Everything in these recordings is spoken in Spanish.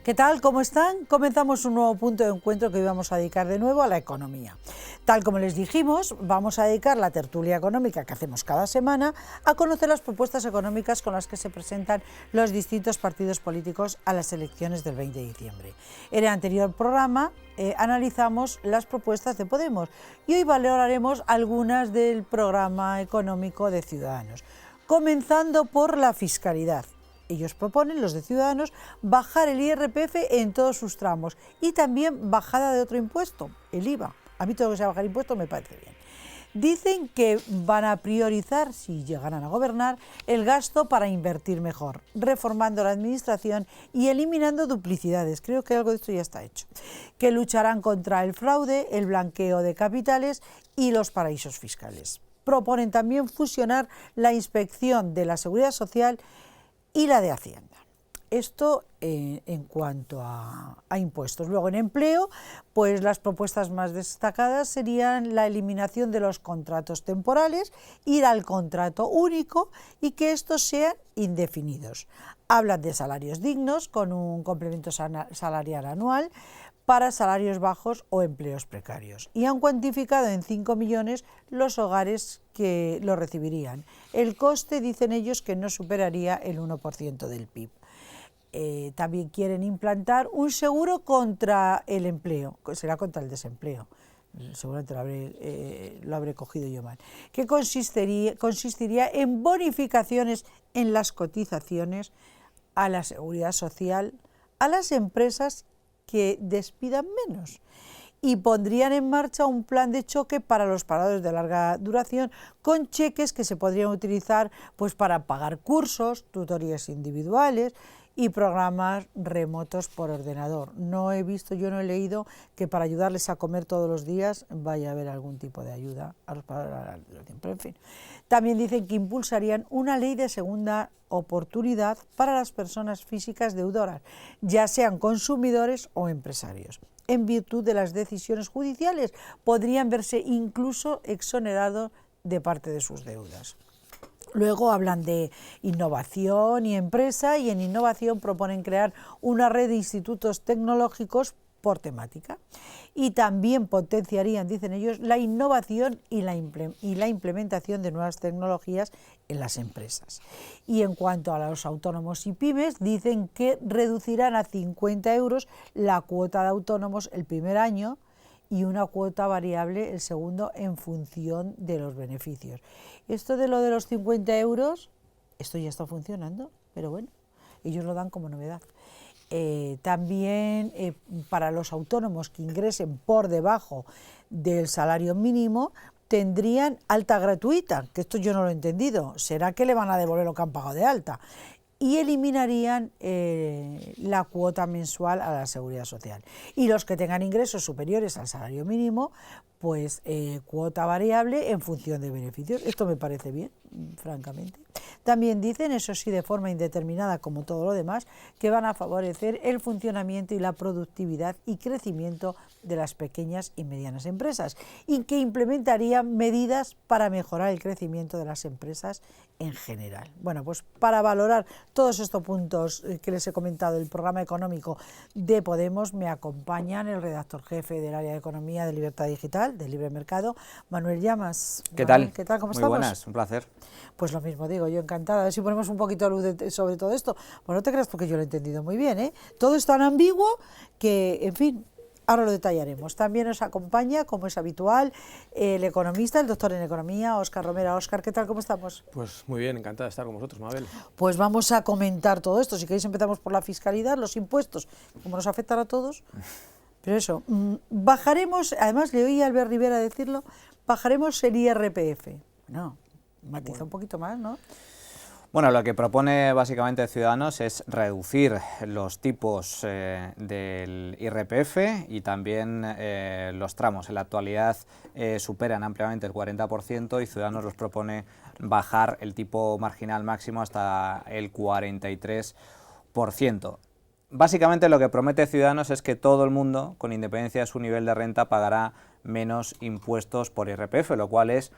¿Qué tal? ¿Cómo están? Comenzamos un nuevo punto de encuentro que hoy vamos a dedicar de nuevo a la economía. Tal como les dijimos, vamos a dedicar la tertulia económica que hacemos cada semana a conocer las propuestas económicas con las que se presentan los distintos partidos políticos a las elecciones del 20 de diciembre. En el anterior programa analizamos las propuestas de Podemos y hoy valoraremos algunas del programa económico de Ciudadanos, comenzando por la fiscalidad. Ellos proponen, los de Ciudadanos, bajar el IRPF en todos sus tramos y también bajada de otro impuesto, el IVA. A mí todo lo que sea bajar impuestos me parece bien. Dicen que van a priorizar, si llegaran a gobernar, el gasto para invertir mejor, reformando la administración y eliminando duplicidades. Creo que algo de esto ya está hecho. Que lucharán contra el fraude, el blanqueo de capitales y los paraísos fiscales. Proponen también fusionar la inspección de la Seguridad Social y la de Hacienda. Esto en cuanto a impuestos. Luego en empleo, pues las propuestas más destacadas serían la eliminación de los contratos temporales, ir al contrato único y que estos sean indefinidos. Hablan de salarios dignos con un complemento salarial anual para salarios bajos o empleos precarios. Y han cuantificado en 5 millones los hogares que lo recibirían. El coste, dicen ellos, que no superaría el 1% del PIB. También quieren implantar un seguro contra el empleo, será contra el desempleo. Seguramente lo habré cogido yo mal, que consistiría en bonificaciones en las cotizaciones a la seguridad social, a las empresas que despidan menos, y pondrían en marcha un plan de choque para los parados de larga duración con cheques que se podrían utilizar pues para pagar cursos, tutorías individuales y programas remotos por ordenador. No he leído que para ayudarles a comer todos los días vaya a haber algún tipo de ayuda a los parados de larga duración, pero en fin. También dicen que impulsarían una ley de segunda oportunidad para las personas físicas deudoras, ya sean consumidores o empresarios. En virtud de las decisiones judiciales, podrían verse incluso exonerados de parte de sus deudas. Luego hablan de innovación y empresa, y en innovación proponen crear una red de institutos tecnológicos por temática. Y también potenciarían, dicen ellos, la innovación y la implementación de nuevas tecnologías en las empresas. Y en cuanto a los autónomos y pymes, dicen que reducirán a 50 euros la cuota de autónomos el primer año y una cuota variable el segundo en función de los beneficios. Esto de lo de los 50 euros, esto ya está funcionando, pero bueno, ellos lo dan como novedad. También para los autónomos que ingresen por debajo del salario mínimo tendrían alta gratuita, que esto yo no lo he entendido, ¿será que le van a devolver lo que han pagado de alta? Y eliminarían la cuota mensual a la seguridad social. Y los que tengan ingresos superiores al salario mínimo, pues cuota variable en función de beneficios. Esto me parece bien, francamente. También dicen, eso sí, de forma indeterminada, como todo lo demás, que van a favorecer el funcionamiento y la productividad y crecimiento de las pequeñas y medianas empresas, y que implementarían medidas para mejorar el crecimiento de las empresas en general. Bueno, pues para valorar todos estos puntos que les he comentado del programa económico de Podemos, me acompañan el redactor jefe del área de Economía de Libertad Digital, del Libre Mercado, Manuel Llamas. ¿Qué tal? ¿Qué tal? ¿Cómo Muy estamos? buenas, un placer. Pues lo mismo digo, yo encantada. A ver si ponemos un poquito de luz sobre todo esto. Pues no te creas porque yo lo he entendido muy bien, ¿eh? Todo es tan ambiguo que, en fin, ahora lo detallaremos. También nos acompaña, como es habitual, el economista, el doctor en Economía, Óscar Romera. Óscar, ¿qué tal? ¿Cómo estamos? Pues muy bien, encantada de estar con vosotros, Mabel. Pues vamos a comentar todo esto. Si queréis empezamos por la fiscalidad, los impuestos, como nos afectan a todos. Pero eso, bajaremos, además le oí a Albert Rivera decirlo, bajaremos el IRPF. No, matiza un poquito más, ¿no? Bueno, lo que propone básicamente Ciudadanos es reducir los tipos del IRPF y también los tramos. En la actualidad superan ampliamente el 40% y Ciudadanos los propone bajar el tipo marginal máximo hasta el 43%. Básicamente lo que promete Ciudadanos es que todo el mundo, con independencia de su nivel de renta, pagará menos impuestos por IRPF, lo cual es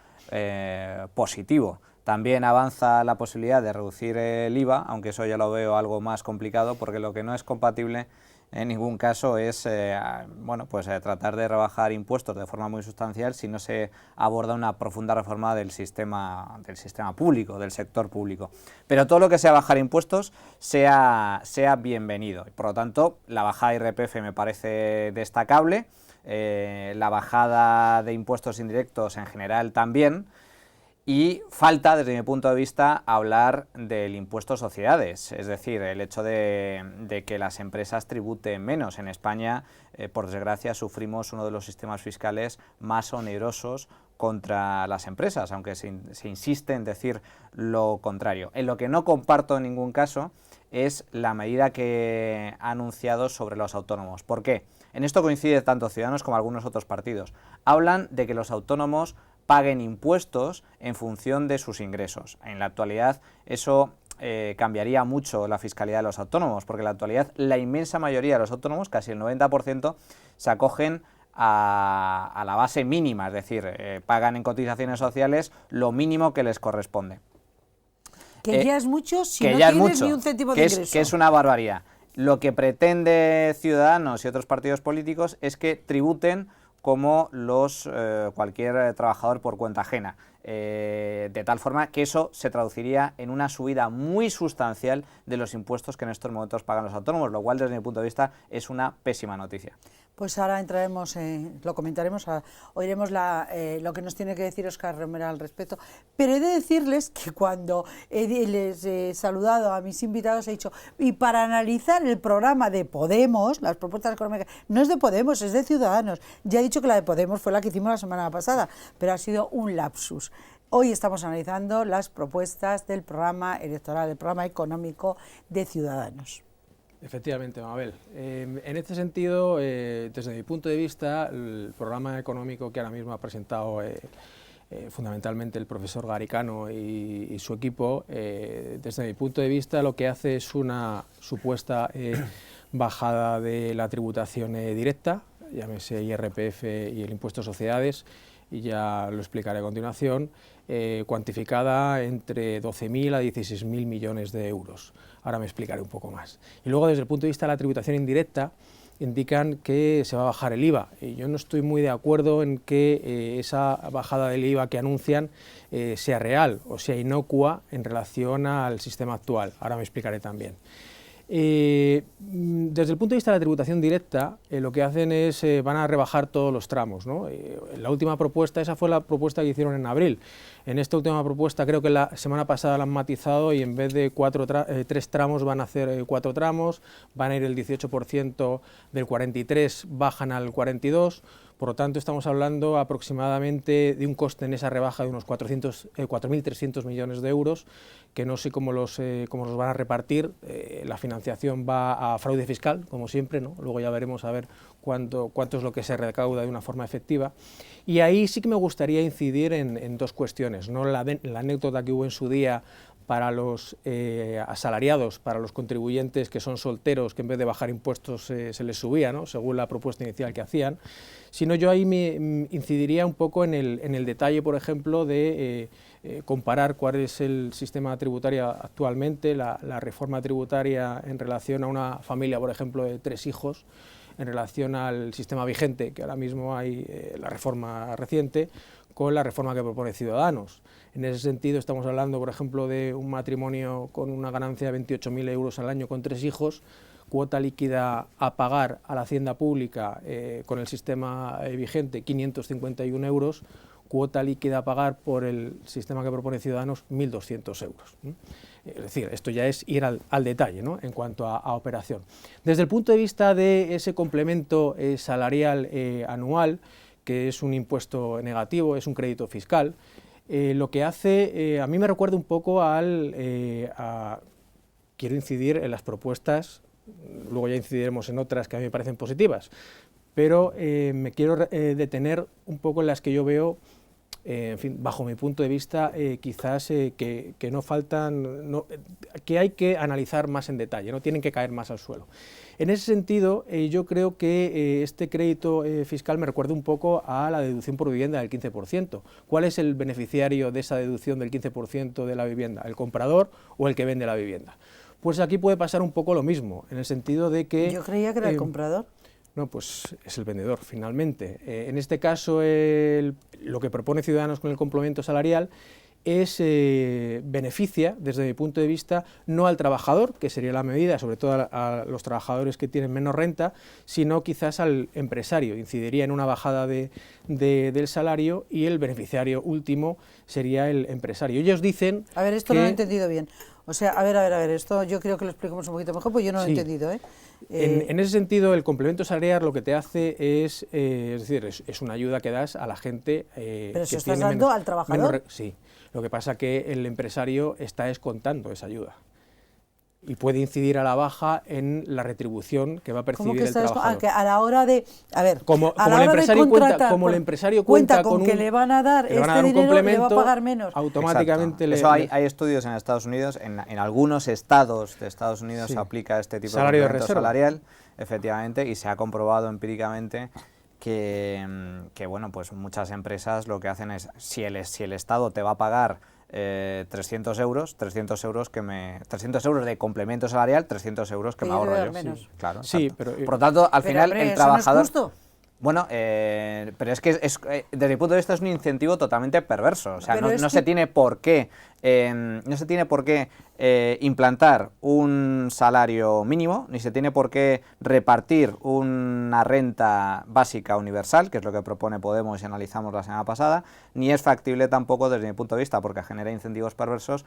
positivo. También avanza la posibilidad de reducir el IVA, aunque eso ya lo veo algo más complicado, porque lo que no es compatible en ningún caso es bueno, pues, tratar de rebajar impuestos de forma muy sustancial si no se aborda una profunda reforma del sistema público, del sector público. Pero todo lo que sea bajar impuestos sea bienvenido. Por lo tanto, la bajada de IRPF me parece destacable, la bajada de impuestos indirectos en general también. Y falta, desde mi punto de vista, hablar del impuesto a sociedades, es decir, el hecho de que las empresas tributen menos. En España, por desgracia, sufrimos uno de los sistemas fiscales más onerosos contra las empresas, aunque se insiste en decir lo contrario. En lo que no comparto en ningún caso es la medida que ha anunciado sobre los autónomos. ¿Por qué? En esto coincide tanto Ciudadanos como algunos otros partidos. Hablan de que los autónomos paguen impuestos en función de sus ingresos. En la actualidad eso cambiaría mucho la fiscalidad de los autónomos, porque en la actualidad la inmensa mayoría de los autónomos, casi el 90%, se acogen a la base mínima, es decir, pagan en cotizaciones sociales lo mínimo que les corresponde. Que ya es mucho si no tienes ni un céntimo de ingreso. Que es una barbaridad. Lo que pretende Ciudadanos y otros partidos políticos es que tributen como cualquier trabajador por cuenta ajena, de tal forma que eso se traduciría en una subida muy sustancial de los impuestos que en estos momentos pagan los autónomos, lo cual desde mi punto de vista es una pésima noticia. Pues ahora entraremos, lo comentaremos, oiremos lo que nos tiene que decir Óscar Romero al respecto, pero he de decirles que cuando les he saludado a mis invitados he dicho, y para analizar el programa de Podemos, las propuestas económicas, no es de Podemos, es de Ciudadanos, ya he dicho que la de Podemos fue la que hicimos la semana pasada, pero ha sido un lapsus. Hoy estamos analizando las propuestas del programa electoral, del programa económico de Ciudadanos. Efectivamente, Mabel. En este sentido, desde mi punto de vista, el programa económico que ahora mismo ha presentado fundamentalmente el profesor Garicano y su equipo, desde mi punto de vista lo que hace es una supuesta bajada de la tributación directa, llámese IRPF y el impuesto a sociedades, y ya lo explicaré a continuación, cuantificada entre 12.000 a 16.000 millones de euros. Ahora me explicaré un poco más. Y luego, desde el punto de vista de la tributación indirecta, indican que se va a bajar el IVA. Y yo no estoy muy de acuerdo en que esa bajada del IVA que anuncian sea real o sea inocua en relación al sistema actual. Ahora me explicaré también. Desde el punto de vista de la tributación directa, lo que hacen es, van a rebajar todos los tramos, ¿no? La última propuesta, esa fue la propuesta que hicieron en abril. En esta última propuesta creo que la semana pasada la han matizado y en vez de 3 tramos van a hacer 4 tramos, van a ir el 18% del 43, bajan al 42%. Por lo tanto, estamos hablando aproximadamente de un coste en esa rebaja de unos 4.300 millones de euros, que no sé cómo los van a repartir. La financiación va a fraude fiscal, como siempre, ¿no? Luego ya veremos a ver cuánto es lo que se recauda de una forma efectiva. Y ahí sí que me gustaría incidir en 2 cuestiones, ¿no? La anécdota que hubo en su día para los asalariados, para los contribuyentes que son solteros, que en vez de bajar impuestos se les subía, ¿no? Según la propuesta inicial que hacían, sino yo ahí me incidiría un poco en el detalle, por ejemplo, de comparar cuál es el sistema tributario actualmente, la reforma tributaria en relación a una familia, por ejemplo, de 3 hijos, en relación al sistema vigente, que ahora mismo hay la reforma reciente, con la reforma que propone Ciudadanos. En ese sentido estamos hablando, por ejemplo, de un matrimonio con una ganancia de 28.000 euros al año con 3 hijos, cuota líquida a pagar a la hacienda pública con el sistema vigente 551 euros, cuota líquida a pagar por el sistema que propone Ciudadanos 1.200 euros. Es decir, esto ya es ir al detalle, ¿no? En cuanto a operación. Desde el punto de vista de ese complemento salarial anual, que es un impuesto negativo, es un crédito fiscal, lo que hace, a mí me recuerda un poco quiero incidir en las propuestas, luego ya incidiremos en otras que a mí me parecen positivas, pero me quiero detener un poco en las que yo veo, en fin, bajo mi punto de vista, quizás que no faltan, que hay que analizar más en detalle, no tienen que caer más al suelo. En ese sentido, yo creo que este crédito fiscal me recuerda un poco a la deducción por vivienda del 15%. ¿Cuál es el beneficiario de esa deducción del 15% de la vivienda? ¿El comprador o el que vende la vivienda? Pues aquí puede pasar un poco lo mismo, en el sentido de que... Yo creía que era el comprador. No, pues es el vendedor, finalmente. En este caso, lo que propone Ciudadanos con el complemento salarial es beneficia, desde mi punto de vista, no al trabajador, que sería la medida, sobre todo a los trabajadores que tienen menos renta, sino quizás al empresario. Incidiría en una bajada del salario y el beneficiario último sería el empresario. Ellos dicen... A ver, esto no lo he entendido bien. O sea, a ver, esto yo creo que lo expliquemos un poquito mejor, pues yo no lo he entendido, ¿eh? En ese sentido, el complemento salarial lo que te hace es decir, es una ayuda que das a la gente pero si estás dando al trabajador. Sí, lo que pasa es que el empresario está descontando esa ayuda y puede incidir a la baja en la retribución que va a percibir el trabajador. Que a la hora de, a ver, como el empresario cuenta con que le van a dar este dinero, le va a pagar menos. Automáticamente Eso hay estudios en Estados Unidos, en algunos estados de Estados Unidos se aplica este tipo de complemento salarial, efectivamente, y se ha comprobado empíricamente que bueno, pues muchas empresas lo que hacen es, si el Estado te va a pagar 300 euros de complemento salarial, 300 euros que me ahorro yo. Menos. Claro, sí, pero, por lo tanto, al final hombre, el trabajador... ¿no es justo? Bueno, pero es que desde mi punto de vista es un incentivo totalmente perverso. O sea, no se tiene por qué implantar un salario mínimo, ni se tiene por qué repartir una renta básica universal, que es lo que propone Podemos y analizamos la semana pasada, ni es factible tampoco, desde mi punto de vista, porque genera incentivos perversos,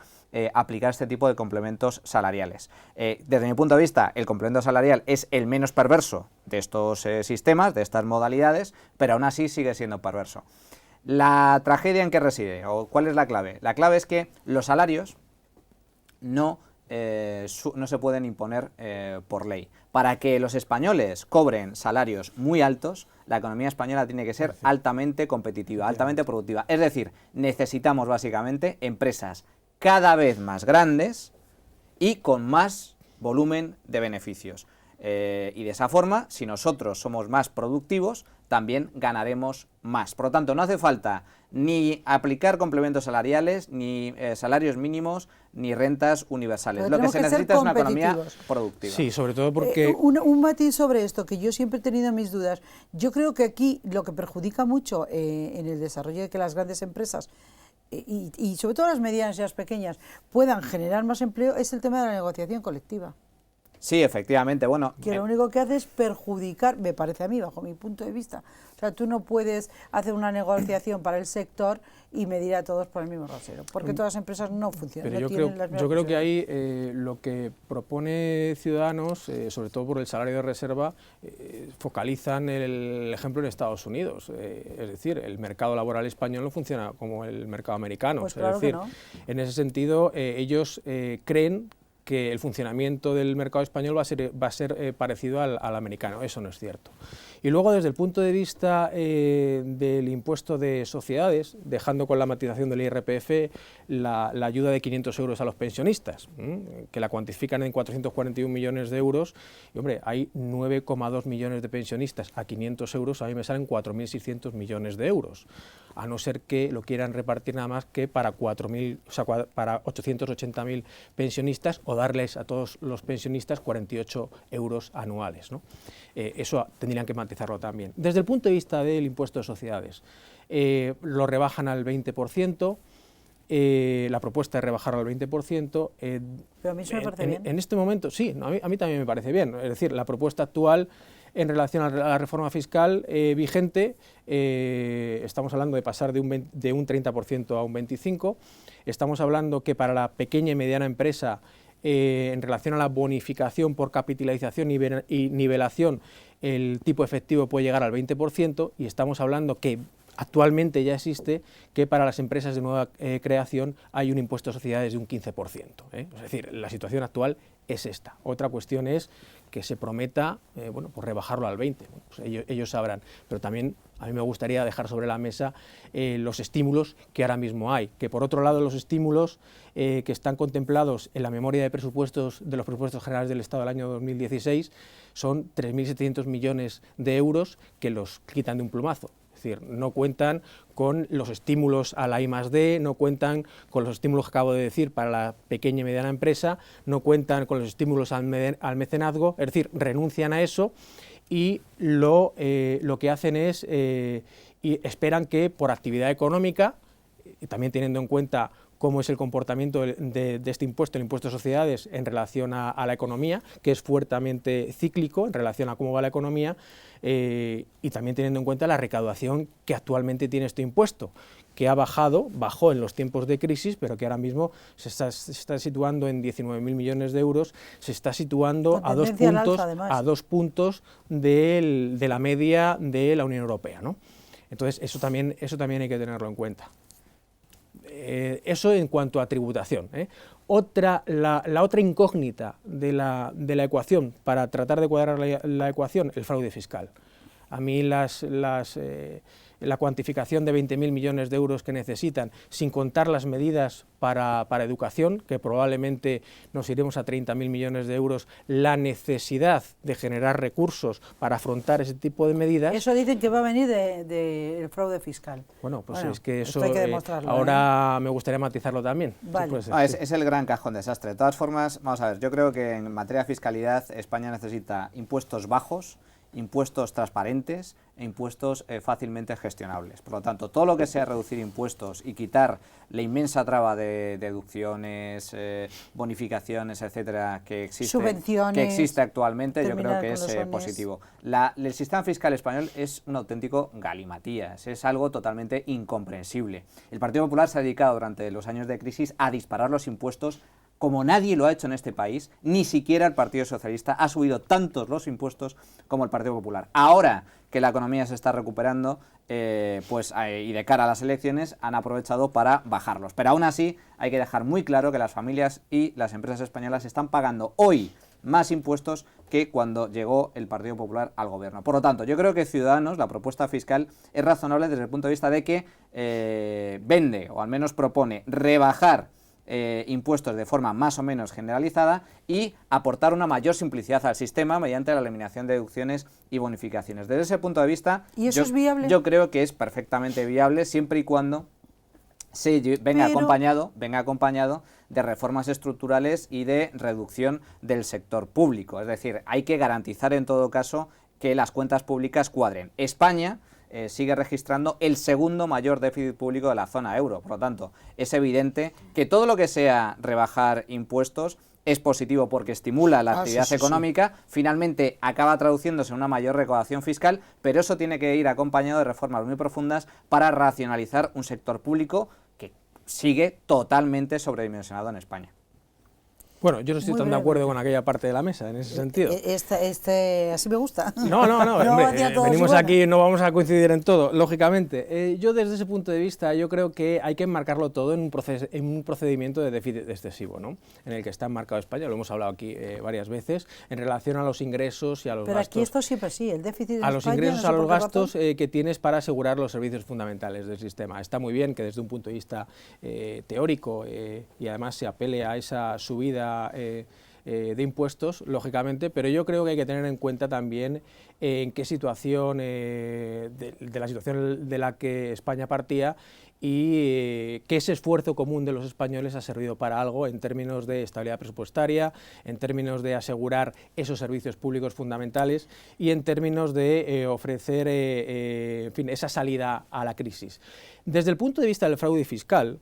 aplicar este tipo de complementos salariales. Desde mi punto de vista, el complemento salarial es el menos perverso de estos sistemas, de estas modalidades, pero aún así sigue siendo perverso. La tragedia en qué reside, o cuál es la clave. La clave es que los salarios no se pueden imponer por ley. Para que los españoles cobren salarios muy altos, la economía española tiene que ser altamente competitiva, altamente productiva. Es decir, necesitamos básicamente empresas cada vez más grandes y con más volumen de beneficios. Y de esa forma, si nosotros somos más productivos, también ganaremos más. Por lo tanto, no hace falta ni aplicar complementos salariales, ni salarios mínimos, ni rentas universales. Pero lo que se necesita es una economía productiva. Sí, sobre todo porque... un matiz sobre esto, que yo siempre he tenido mis dudas. Yo creo que aquí lo que perjudica mucho en el desarrollo de que las grandes empresas y sobre todo las medianas y las pequeñas puedan generar más empleo es el tema de la negociación colectiva. Sí, efectivamente, bueno... Que lo único que hace es perjudicar, me parece a mí, bajo mi punto de vista. O sea, tú no puedes hacer una negociación para el sector y medir a todos por el mismo rasero, porque todas las empresas no funcionan. Pero yo creo que ahí lo que propone Ciudadanos, sobre todo por el salario de reserva, focalizan el ejemplo en Estados Unidos. Es decir, el mercado laboral español no funciona como el mercado americano. Pues claro, es decir, que no. En ese sentido, ellos creen que el funcionamiento del mercado español va a ser parecido al americano. Eso no es cierto. Y luego, desde el punto de vista del impuesto de sociedades, dejando con la matización del IRPF la ayuda de 500 euros a los pensionistas, que la cuantifican en 441 millones de euros, y hombre, hay 9,2 millones de pensionistas, a 500 euros a mí me salen 4.600 millones de euros, a no ser que lo quieran repartir nada más que para 880.000 pensionistas o darles a todos los pensionistas 48 euros anuales, ¿no? Eso tendrían que matizarlo también. Desde el punto de vista del impuesto de sociedades, lo rebajan al 20%, la propuesta es rebajarlo al 20%. Pero a mí eso me parece bien. En este momento, sí, a mí también me parece bien. Es decir, la propuesta actual en relación a la reforma fiscal vigente, estamos hablando de pasar de un 30% a un 25%, estamos hablando que para la pequeña y mediana empresa, en relación a la bonificación por capitalización y nivelación, el tipo efectivo puede llegar al 20%, y estamos hablando que actualmente ya existe que para las empresas de nueva creación hay un impuesto de sociedades de un 15%. Es decir, la situación actual es esta. Otra cuestión es que se prometa bueno, pues rebajarlo al 20%, pues ellos sabrán, pero también a mí me gustaría dejar sobre la mesa los estímulos que ahora mismo hay, que por otro lado los estímulos que están contemplados en la memoria de presupuestos de los presupuestos generales del Estado del año 2016 son 3.700 millones de euros que los quitan de un plumazo. Es decir, no cuentan con los estímulos a la I+D, no cuentan con los estímulos que acabo de decir para la pequeña y mediana empresa, no cuentan con los estímulos al mecenazgo, es decir, renuncian a eso y lo que hacen es, y esperan que por actividad económica, y también teniendo en cuenta cómo es el comportamiento de este impuesto, el impuesto de sociedades, en relación a la economía, que es fuertemente cíclico en relación a cómo va la economía, y también teniendo en cuenta la recaudación que actualmente tiene este impuesto, que bajó en los tiempos de crisis, pero que ahora mismo se está situando en 19.000 millones de euros, se está situando a 2 puntos de la media de la Unión Europea, ¿no? Entonces, eso también hay que tenerlo en cuenta. Eso en cuanto a tributación. La otra incógnita de la ecuación, para tratar de cuadrar la ecuación, el fraude fiscal. A mí la cuantificación de 20.000 millones de euros que necesitan, sin contar las medidas para educación, que probablemente nos iremos a 30.000 millones de euros, la necesidad de generar recursos para afrontar ese tipo de medidas. Eso dicen que va a venir del fraude fiscal. Bueno, pues es que eso hay que demostrarlo, ahora me gustaría matizarlo también. Vale. Es el gran cajón desastre. De todas formas, vamos a ver, yo creo que en materia de fiscalidad España necesita impuestos bajos, impuestos transparentes e impuestos fácilmente gestionables. Por lo tanto, todo lo que sea reducir impuestos y quitar la inmensa traba de deducciones, bonificaciones, etcétera, que existe actualmente, yo creo que es positivo. El sistema fiscal español es un auténtico galimatías, es algo totalmente incomprensible. El Partido Popular se ha dedicado durante los años de crisis a disparar los impuestos como nadie lo ha hecho en este país, ni siquiera el Partido Socialista ha subido tantos los impuestos como el Partido Popular. Ahora que la economía se está recuperando, y de cara a las elecciones, han aprovechado para bajarlos. Pero aún así hay que dejar muy claro que las familias y las empresas españolas están pagando hoy más impuestos que cuando llegó el Partido Popular al gobierno. Por lo tanto, yo creo que Ciudadanos, la propuesta fiscal, es razonable desde el punto de vista de que vende, o al menos propone, rebajar impuestos de forma más o menos generalizada y aportar una mayor simplicidad al sistema mediante la eliminación de deducciones y bonificaciones. Desde ese punto de vista, ¿y eso es viable? Yo creo que es perfectamente viable siempre y cuando venga acompañado de reformas estructurales y de reducción del sector público. Es decir, hay que garantizar en todo caso que las cuentas públicas cuadren. España sigue registrando el segundo mayor déficit público de la zona euro. Por lo tanto, es evidente que todo lo que sea rebajar impuestos es positivo porque estimula la actividad económica, finalmente acaba traduciéndose en una mayor recaudación fiscal, pero eso tiene que ir acompañado de reformas muy profundas para racionalizar un sector público que sigue totalmente sobredimensionado en España. Bueno, yo no estoy tan de acuerdo con aquella parte de la mesa, en ese sentido. Así me gusta. No, hombre, venimos aquí, no vamos a coincidir en todo, lógicamente. Yo desde ese punto de vista, yo creo que hay que enmarcarlo todo en un procedimiento de déficit excesivo, ¿no? En el que está enmarcado España, lo hemos hablado aquí varias veces, en relación a los ingresos y a los gastos. Pero aquí esto siempre sí, el déficit de España... A los ingresos, a los gastos que tienes para asegurar los servicios fundamentales del sistema. Está muy bien que desde un punto de vista teórico y además se apele a esa subida de impuestos, lógicamente, pero yo creo que hay que tener en cuenta también en qué situación, de la situación de la que España partía y que ese esfuerzo común de los españoles ha servido para algo en términos de estabilidad presupuestaria, en términos de asegurar esos servicios públicos fundamentales y en términos de ofrecer en fin, esa salida a la crisis. Desde el punto de vista del fraude fiscal,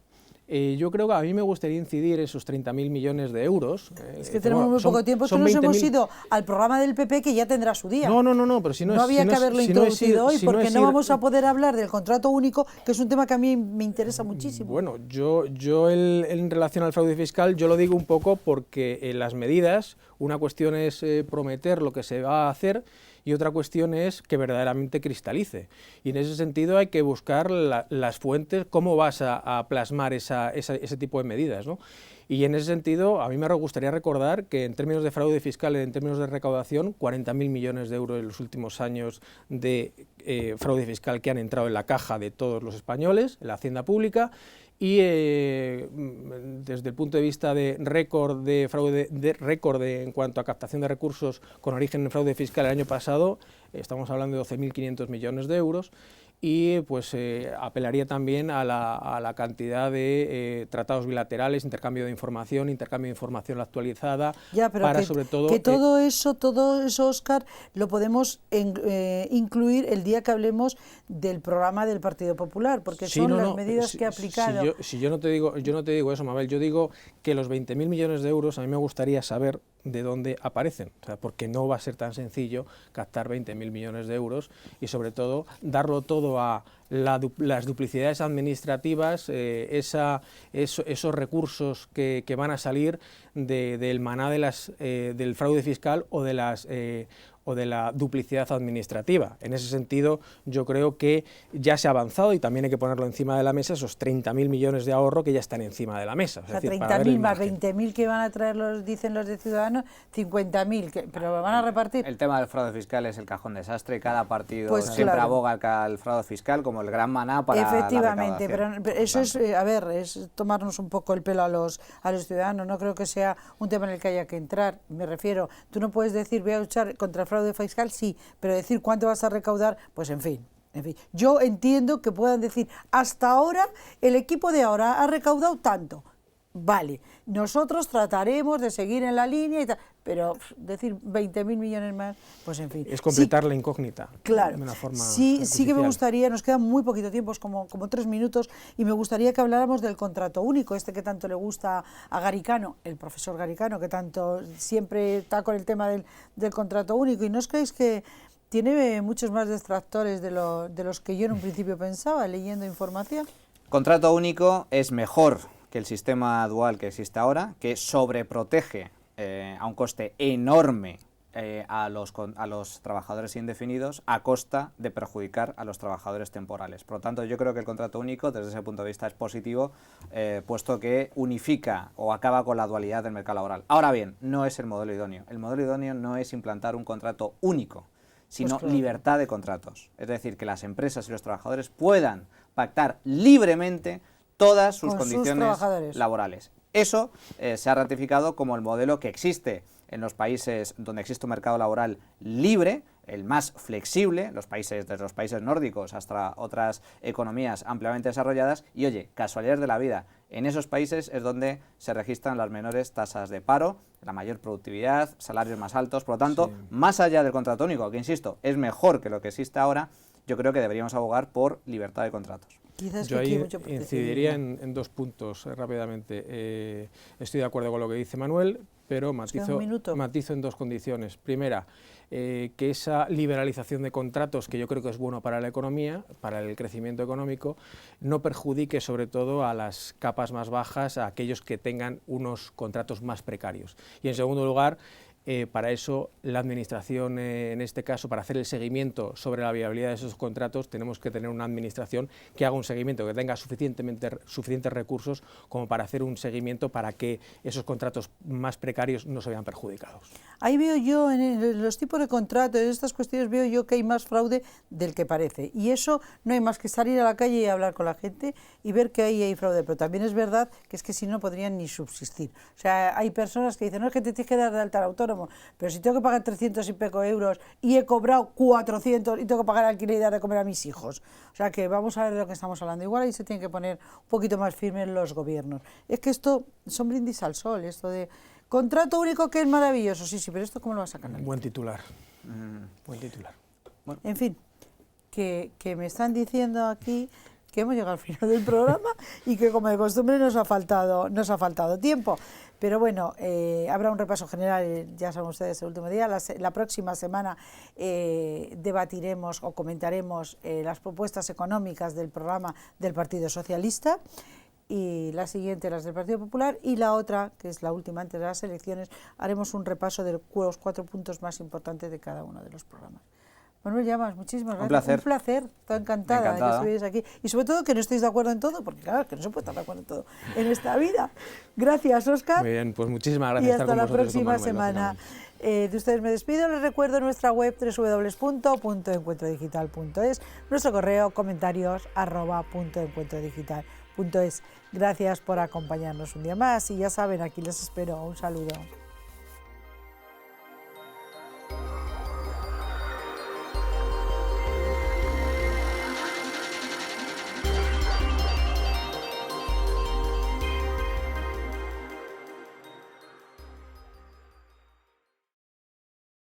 yo creo que a mí me gustaría incidir esos 30.000 millones de euros. Es que tenemos muy poco tiempo, es que nos hemos ido al programa del PP que ya tendrá su día. No, pero si no había que haberlo introducido hoy, porque no vamos a poder hablar del contrato único, que es un tema que a mí me interesa muchísimo. Bueno, yo en relación al fraude fiscal, yo lo digo un poco porque las medidas, una cuestión es prometer lo que se va a hacer, y otra cuestión es que verdaderamente cristalice. Y en ese sentido hay que buscar las fuentes, cómo vas a plasmar ese tipo de medidas, ¿no? Y en ese sentido, a mí me gustaría recordar que en términos de fraude fiscal y en términos de recaudación, 40.000 millones de euros en los últimos años de fraude fiscal que han entrado en la caja de todos los españoles, en la hacienda pública, y desde el punto de vista de récord de fraude, en cuanto a captación de recursos con origen en fraude fiscal el año pasado, estamos hablando de 12.500 millones de euros, y pues apelaría también a la cantidad de tratados bilaterales, intercambio de información actualizada, ya, pero para sobre todo... que todo eso, Óscar, lo podemos incluir el día que hablemos del programa del Partido Popular, porque sí, son las medidas que ha aplicado. Yo no te digo eso, Mabel, yo digo que los 20.000 millones de euros a mí me gustaría saber de dónde aparecen, o sea, porque no va a ser tan sencillo captar 20.000 millones de euros y sobre todo darlo todo a las duplicidades administrativas, esos recursos que van a salir del maná del fraude fiscal o de la duplicidad administrativa. En ese sentido, yo creo que ya se ha avanzado y también hay que ponerlo encima de la mesa, esos 30.000 millones de ahorro que ya están encima de la mesa. O sea, 30.000 más 20.000 que van a traer, dicen los de Ciudadanos, 50.000, pero lo van a repartir. El tema del fraude fiscal es el cajón desastre, cada partido pues siempre claro. aboga al fraude fiscal como el gran maná para efectivamente, la recaudación. pero eso es, es tomarnos un poco el pelo a los ciudadanos, no creo que sea un tema en el que haya que entrar, me refiero, tú no puedes decir voy a luchar contra el fraude fiscal, sí, pero decir cuánto vas a recaudar, pues en fin. Yo entiendo que puedan decir, hasta ahora, el equipo de ahora ha recaudado tanto, vale, nosotros trataremos de seguir en la línea y tal, pero decir 20.000 millones más, pues en fin. Es completar la incógnita. Claro, de una forma sí que me artificial. gustaría, nos queda muy poquito tiempo, es como 3 minutos, y me gustaría que habláramos del contrato único, que tanto le gusta a Garicano, el profesor Garicano, que tanto siempre está con el tema del contrato único, y ¿no os creéis que tiene muchos más detractores de los que yo en un principio pensaba, leyendo información? Contrato único es mejor que el sistema dual que existe ahora, que sobreprotege a un coste enorme a los trabajadores indefinidos a costa de perjudicar a los trabajadores temporales. Por lo tanto, yo creo que el contrato único, desde ese punto de vista, es positivo, puesto que unifica o acaba con la dualidad del mercado laboral. Ahora bien, no es el modelo idóneo. El modelo idóneo no es implantar un contrato único, sino pues claro, libertad de contratos. Es decir, que las empresas y los trabajadores puedan pactar libremente todas sus condiciones laborales. Eso se ha ratificado como el modelo que existe en los países donde existe un mercado laboral libre, el más flexible, desde los países nórdicos hasta otras economías ampliamente desarrolladas, y oye, casualidades de la vida, en esos países es donde se registran las menores tasas de paro, la mayor productividad, salarios más altos. Por lo tanto, más allá del contrato único, que insisto, es mejor que lo que existe ahora, yo creo que deberíamos abogar por libertad de contratos. Yo ahí incidiría en 2 puntos rápidamente. Estoy de acuerdo con lo que dice Manuel, pero matizo en 2 condiciones. Primera, que esa liberalización de contratos, que yo creo que es bueno para la economía, para el crecimiento económico, no perjudique sobre todo a las capas más bajas, a aquellos que tengan unos contratos más precarios. Y en segundo lugar, para eso la administración, en este caso, para hacer el seguimiento sobre la viabilidad de esos contratos, tenemos que tener una administración que haga un seguimiento, que tenga suficientes recursos como para hacer un seguimiento para que esos contratos más precarios no se vean perjudicados. Ahí veo yo, en los tipos de contratos, en estas cuestiones, veo yo que hay más fraude del que parece. Y eso no hay más que salir a la calle y hablar con la gente y ver que ahí hay fraude. Pero también es verdad que es que si no podrían ni subsistir. O sea, hay personas que dicen, no es que te tienes que dar de alta al autónomo, pero si tengo que pagar 300 y pico euros y he cobrado 400 y tengo que pagar alquiler y dar de comer a mis hijos. O sea, que vamos a ver de lo que estamos hablando. Igual ahí se tienen que poner un poquito más firmes los gobiernos. Es que esto son brindis al sol, esto de contrato único que es maravilloso, sí, pero esto ¿cómo lo vas a sacar? Buen titular. Buen titular. Bueno. En fin, que me están diciendo aquí que hemos llegado al final del programa y que como de costumbre nos ha faltado tiempo. Pero bueno, habrá un repaso general, ya saben ustedes, el último día. La próxima semana debatiremos o comentaremos las propuestas económicas del programa del Partido Socialista, y la siguiente las del Partido Popular, y la otra, que es la última antes de las elecciones, haremos un repaso de los 4 puntos más importantes de cada uno de los programas. Manuel Llamas, muchísimas gracias. Un placer, estoy encantada de que estuvierais aquí. Y sobre todo que no estéis de acuerdo en todo, porque claro, que no se puede estar de acuerdo en todo en esta vida. Gracias, Óscar. Muy bien, pues muchísimas gracias. Y hasta la próxima semana. De ustedes me despido, les recuerdo nuestra web www.puntoencuentrodigital.es, nuestro correo comentarios@puntoencuentrodigital.es. Gracias por acompañarnos un día más y ya saben, aquí les espero. Un saludo.